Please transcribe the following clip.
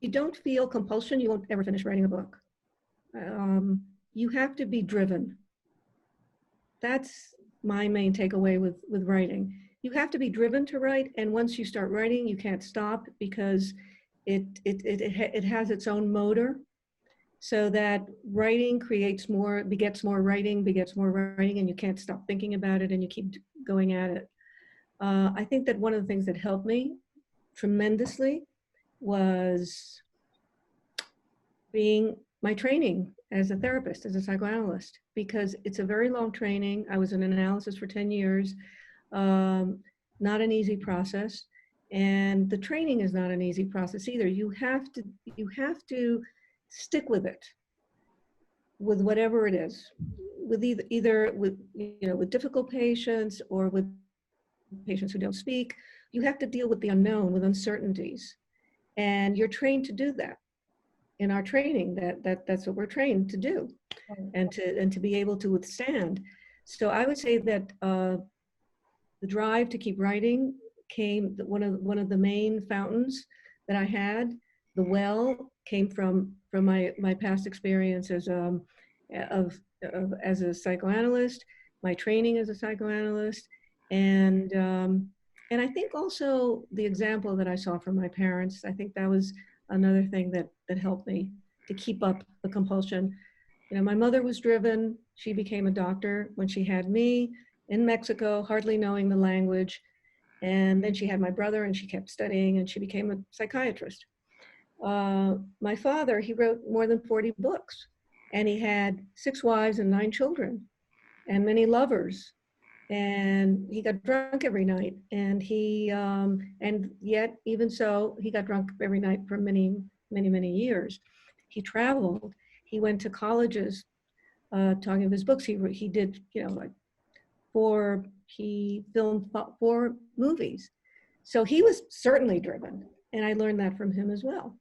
you don't feel compulsion, you won't ever finish writing a book. You have to be driven. That's my main takeaway with writing. You have to be driven to write, and once you start writing, you can't stop because it has its own motor, so that writing begets more writing, and you can't stop thinking about it, and you keep going at it. I think that one of the things that helped me tremendously was my training as a therapist, as a psychoanalyst, because it's a very long training. I was in analysis for 10 years, not an easy process. And the training is not an easy process either. You have to stick with it, with whatever it is, with either with difficult patients or with patients who don't speak. You have to deal with the unknown, with uncertainties, and you're trained to do that. In our training, that's what we're trained to do, and to be able to withstand. So I would say that the drive to keep writing came, one of the main fountains that I had. The well came from my past experience as a psychoanalyst, my training as a psychoanalyst, and I think also the example that I saw from my parents. I think that was another thing that helped me to keep up the compulsion. My mother was driven. She became a doctor when she had me in Mexico, hardly knowing the language. And then she had my brother, and she kept studying, and she became a psychiatrist. My father, he wrote more than 40 books, and he had 6 wives and 9 children and many lovers. And he got drunk every night, and and yet, even so, he got drunk every night for many, many, many years. He traveled. He went to colleges, talking of his books. He did, he filmed 4 movies. So he was certainly driven, and I learned that from him as well.